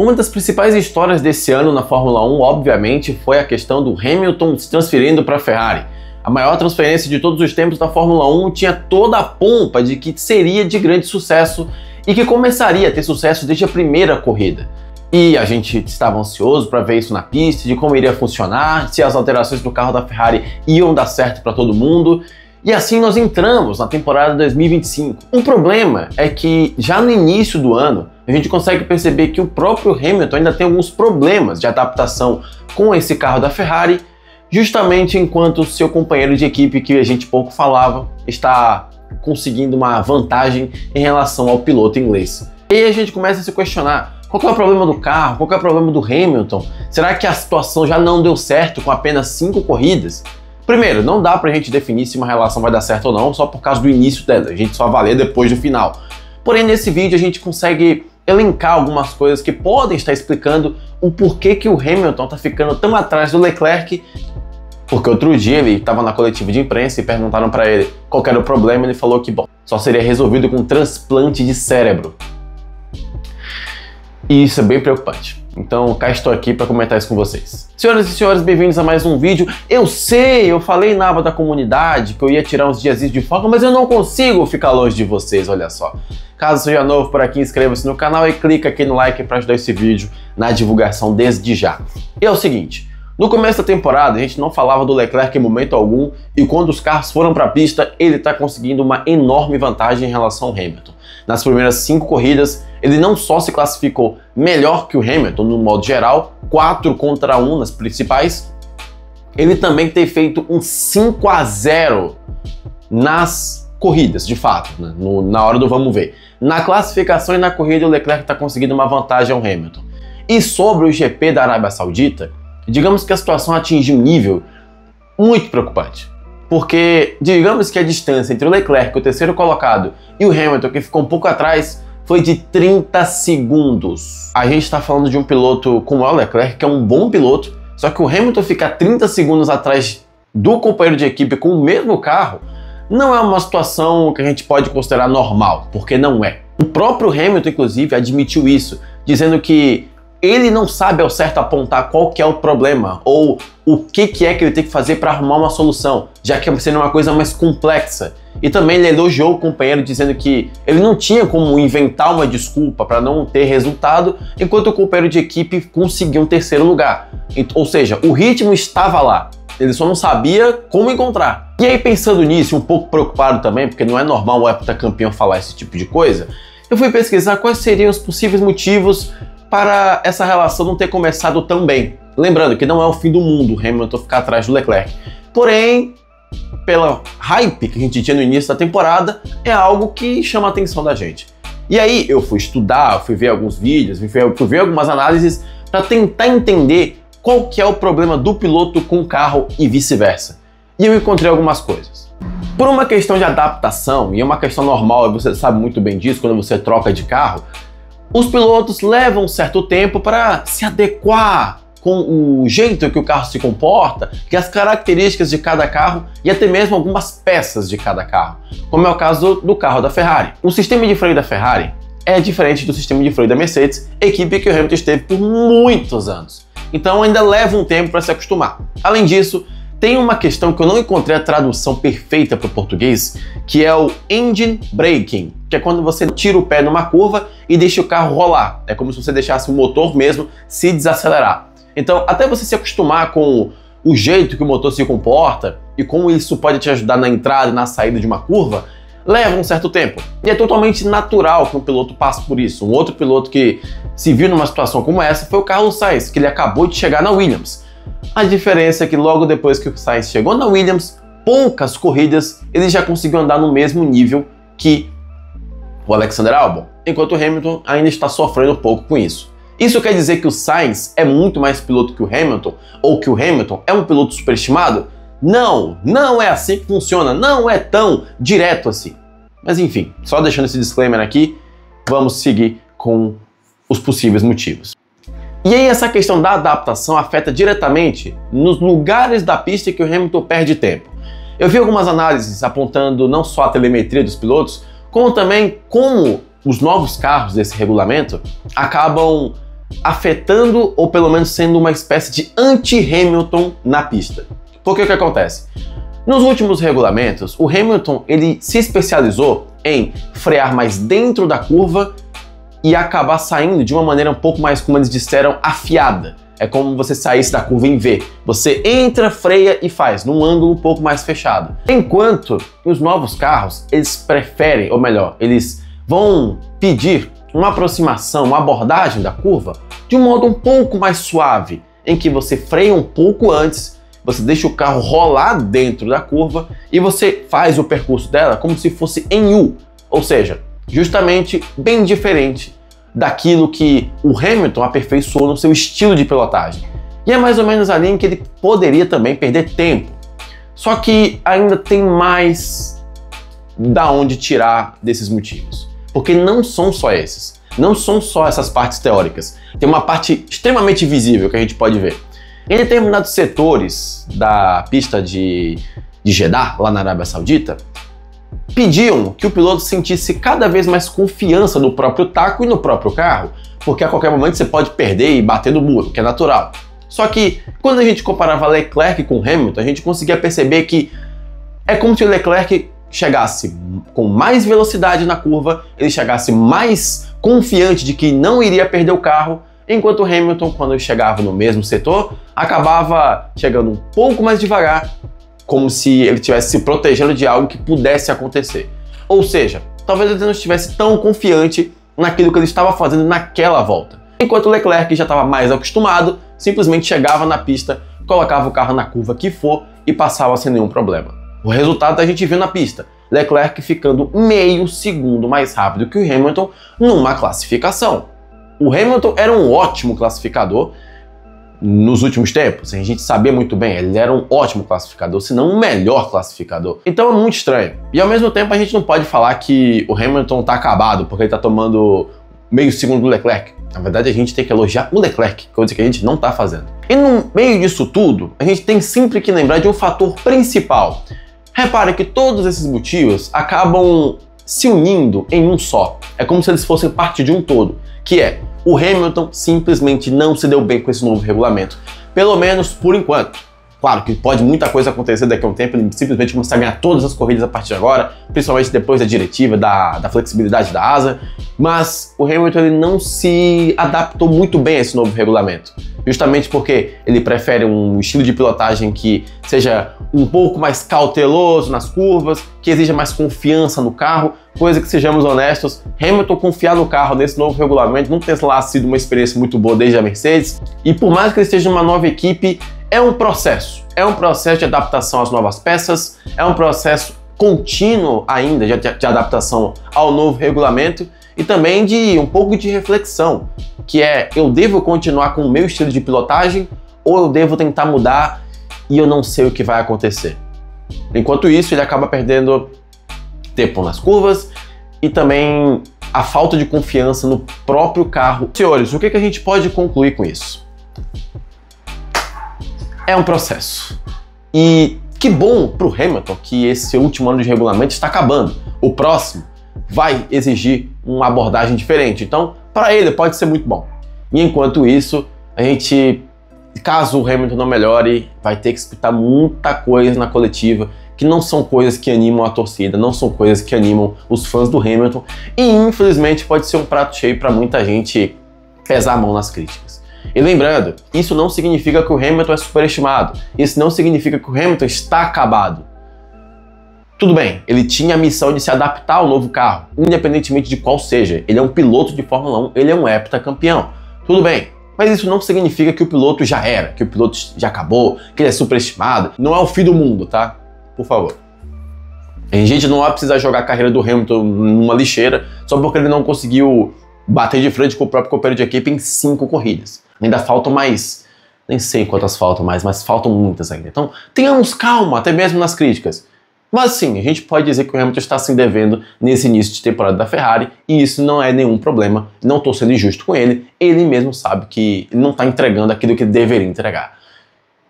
Uma das principais histórias desse ano na Fórmula 1, obviamente, foi a questão do Hamilton se transferindo para a Ferrari. A maior transferência de todos os tempos da Fórmula 1 tinha toda a pompa de que seria de grande sucesso e que começaria a ter sucesso desde a primeira corrida. E a gente estava ansioso para ver isso na pista, de como iria funcionar, se as alterações do carro da Ferrari iam dar certo para todo mundo. E assim nós entramos na temporada 2025. Um problema é que já no início do ano a gente consegue perceber que o próprio Hamilton ainda tem alguns problemas de adaptação com esse carro da Ferrari, justamente enquanto seu companheiro de equipe, que a gente pouco falava, está conseguindo uma vantagem em relação ao piloto inglês. E aí a gente começa a se questionar: qual que é o problema do carro? Qual que é o problema do Hamilton? Será que a situação já não deu certo com apenas 5 corridas? Primeiro, não dá pra gente definir se uma relação vai dar certo ou não só por causa do início dela, a gente só avalia depois do final. Porém, nesse vídeo a gente consegue elencar algumas coisas que podem estar explicando o porquê que o Hamilton tá ficando tão atrás do Leclerc. Porque outro dia ele estava na coletiva de imprensa e perguntaram para ele qual era o problema, e ele falou que, bom, só seria resolvido com transplante de cérebro. E isso é bem preocupante. Então cá estou aqui para comentar isso com vocês. Senhoras e senhores, bem-vindos a mais um vídeo. Eu sei, eu falei na aba da comunidade que eu ia tirar uns diazinhos de folga, mas eu não consigo ficar longe de vocês, olha só. Caso seja novo por aqui, inscreva-se no canal e clica aqui no like para ajudar esse vídeo na divulgação desde já. E é o seguinte, no começo da temporada a gente não falava do Leclerc em momento algum, e quando os carros foram para a pista, ele está conseguindo uma enorme vantagem em relação ao Hamilton. Nas primeiras 5 corridas, ele não só se classificou melhor que o Hamilton no modo geral, 4 contra 1 nas principais, ele também tem feito um 5-0 nas corridas, de fato, né? Na hora do vamos ver. Na classificação e na corrida, o Leclerc está conseguindo uma vantagem ao Hamilton. E sobre o GP da Arábia Saudita, digamos que a situação atinge um nível muito preocupante. Porque digamos que a distância entre o Leclerc, o terceiro colocado, e o Hamilton, que ficou um pouco atrás, foi de 30 segundos. A gente está falando de um piloto como é o Leclerc, que é um bom piloto, só que o Hamilton ficar 30 segundos atrás do companheiro de equipe com o mesmo carro não é uma situação que a gente pode considerar normal, porque não é. O próprio Hamilton, inclusive, admitiu isso, dizendo que ele não sabe ao certo apontar qual que é o problema ou o que é que ele tem que fazer para arrumar uma solução, já que é sendo uma coisa mais complexa. E também ele elogiou o companheiro dizendo que ele não tinha como inventar uma desculpa para não ter resultado, enquanto o companheiro de equipe conseguiu um terceiro lugar. Ou seja, o ritmo estava lá, ele só não sabia como encontrar. E aí, pensando nisso, um pouco preocupado também, porque não é normal o heptacampeão falar esse tipo de coisa, eu fui pesquisar quais seriam os possíveis motivos para essa relação não ter começado tão bem. Lembrando que não é o fim do mundo o Hamilton ficar atrás do Leclerc. Porém, pela hype que a gente tinha no início da temporada, é algo que chama a atenção da gente. E aí eu fui estudar, fui ver alguns vídeos, fui ver algumas análises para tentar entender qual que é o problema do piloto com o carro e vice-versa. E eu encontrei algumas coisas. Por uma questão de adaptação, e é uma questão normal, e você sabe muito bem disso quando você troca de carro, os pilotos levam um certo tempo para se adequar com o jeito que o carro se comporta, que as características de cada carro e até mesmo algumas peças de cada carro, como é o caso do carro da Ferrari. O sistema de freio da Ferrari é diferente do sistema de freio da Mercedes, equipe que o Hamilton esteve por muitos anos. Então ainda leva um tempo para se acostumar. Além disso, tem uma questão que eu não encontrei a tradução perfeita para o português, que é o engine braking, que é quando você tira o pé numa curva e deixa o carro rolar. É como se você deixasse o motor mesmo se desacelerar. Então, até você se acostumar com o jeito que o motor se comporta e como isso pode te ajudar na entrada e na saída de uma curva, leva um certo tempo. E é totalmente natural que um piloto passe por isso. Um outro piloto que se viu numa situação como essa foi o Carlos Sainz, que ele acabou de chegar na Williams. A diferença é que logo depois que o Sainz chegou na Williams, poucas corridas ele já conseguiu andar no mesmo nível que o Alexander Albon, enquanto o Hamilton ainda está sofrendo um pouco com isso. Isso quer dizer que o Sainz é muito mais piloto que o Hamilton, ou que o Hamilton é um piloto superestimado? Não, não é assim que funciona, não é tão direto assim. Mas enfim, só deixando esse disclaimer aqui, vamos seguir com os possíveis motivos. E aí essa questão da adaptação afeta diretamente nos lugares da pista que o Hamilton perde tempo. Eu vi algumas análises apontando não só a telemetria dos pilotos, como também como os novos carros desse regulamento acabam afetando ou pelo menos sendo uma espécie de anti-Hamilton na pista. Porque o que acontece? Nos últimos regulamentos, o Hamilton ele se especializou em frear mais dentro da curva e acabar saindo de uma maneira um pouco mais, como eles disseram, afiada. É como você saísse da curva em V. Você entra, freia e faz, num ângulo um pouco mais fechado. Enquanto os novos carros, eles preferem, ou melhor, eles vão pedir uma aproximação, uma abordagem da curva de um modo um pouco mais suave, em que você freia um pouco antes, você deixa o carro rolar dentro da curva e você faz o percurso dela como se fosse em U, ou seja, justamente bem diferente daquilo que o Hamilton aperfeiçoou no seu estilo de pilotagem. E é mais ou menos ali em que ele poderia também perder tempo. Só que ainda tem mais da onde tirar desses motivos. Porque não são só esses. Não são só essas partes teóricas. Tem uma parte extremamente visível que a gente pode ver. Em determinados setores da pista de Jeddah, lá na Arábia Saudita, pediam que o piloto sentisse cada vez mais confiança no próprio taco e no próprio carro, porque a qualquer momento você pode perder e bater no muro, que é natural. Só que quando a gente comparava Leclerc com Hamilton, a gente conseguia perceber que é como se o Leclerc chegasse com mais velocidade na curva, ele chegasse mais confiante de que não iria perder o carro, enquanto o Hamilton, quando chegava no mesmo setor, acabava chegando um pouco mais devagar, como se ele estivesse se protegendo de algo que pudesse acontecer. Ou seja, talvez ele não estivesse tão confiante naquilo que ele estava fazendo naquela volta. Enquanto o Leclerc já estava mais acostumado, simplesmente chegava na pista, colocava o carro na curva que for e passava sem nenhum problema. O resultado a gente viu na pista, Leclerc ficando meio segundo mais rápido que o Hamilton numa classificação. O Hamilton era um ótimo classificador nos últimos tempos, a gente sabia muito bem, ele era um ótimo classificador, se não o melhor classificador. Então é muito estranho. E ao mesmo tempo a gente não pode falar que o Hamilton tá acabado porque ele tá tomando meio segundo do Leclerc. Na verdade a gente tem que elogiar o Leclerc, coisa que a gente não tá fazendo. E no meio disso tudo, a gente tem sempre que lembrar de um fator principal. Repare que todos esses motivos acabam se unindo em um só. É como se eles fossem parte de um todo, que é o Hamilton simplesmente não se deu bem com esse novo regulamento. Pelo menos por enquanto. Claro que pode muita coisa acontecer daqui a um tempo, ele simplesmente começar a ganhar todas as corridas a partir de agora, principalmente depois da diretiva, da flexibilidade da asa, mas o Hamilton ele não se adaptou muito bem a esse novo regulamento, justamente porque ele prefere um estilo de pilotagem que seja um pouco mais cauteloso nas curvas, que exija mais confiança no carro, coisa que, sejamos honestos, Hamilton confiar no carro nesse novo regulamento não tem lá sido uma experiência muito boa desde a Mercedes, e por mais que ele esteja numa nova equipe, é um processo de adaptação às novas peças, é um processo contínuo ainda de adaptação ao novo regulamento e também de um pouco de reflexão, que é, eu devo continuar com o meu estilo de pilotagem ou eu devo tentar mudar e eu não sei o que vai acontecer. Enquanto isso, ele acaba perdendo tempo nas curvas e também a falta de confiança no próprio carro. Senhores, o que a gente pode concluir com isso? É um processo. E que bom para o Hamilton que esse último ano de regulamento está acabando. O próximo vai exigir uma abordagem diferente. Então, para ele pode ser muito bom. E enquanto isso, a gente, caso o Hamilton não melhore, vai ter que escutar muita coisa na coletiva que não são coisas que animam a torcida, não são coisas que animam os fãs do Hamilton. E infelizmente pode ser um prato cheio para muita gente pesar a mão nas críticas. E lembrando, isso não significa que o Hamilton é superestimado, isso não significa que o Hamilton está acabado. Tudo bem, ele tinha a missão de se adaptar ao novo carro, independentemente de qual seja. Ele é um piloto de Fórmula 1, ele é um heptacampeão. Tudo bem, mas isso não significa que o piloto já era, que o piloto já acabou, que ele é superestimado. Não é o fim do mundo, tá? Por favor. A gente não vai precisar jogar a carreira do Hamilton numa lixeira só porque ele não conseguiu bater de frente com o próprio companheiro de equipe em 5 corridas. Ainda faltam mais, nem sei quantas faltam mais, mas faltam muitas ainda. Então, tenhamos calma, até mesmo nas críticas. Mas sim, a gente pode dizer que o Hamilton está se devendo nesse início de temporada da Ferrari, e isso não é nenhum problema, não estou sendo injusto com ele mesmo sabe que ele não está entregando aquilo que ele deveria entregar.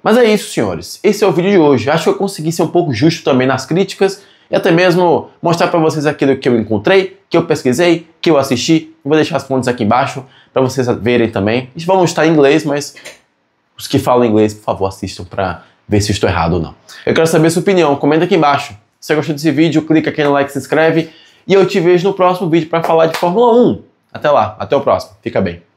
Mas é isso, senhores, esse é o vídeo de hoje. Acho que eu consegui ser um pouco justo também nas críticas, e até mesmo mostrar para vocês aquilo que eu encontrei, que eu pesquisei, que eu assisti. Vou deixar as fontes aqui embaixo para vocês verem também. Eles vão estar em inglês, mas os que falam inglês, por favor, assistam para ver se estou errado ou não. Eu quero saber a sua opinião, comenta aqui embaixo. Se você gostou desse vídeo, clica aqui no like, se inscreve e eu te vejo no próximo vídeo para falar de Fórmula 1. Até lá, até o próximo. Fica bem.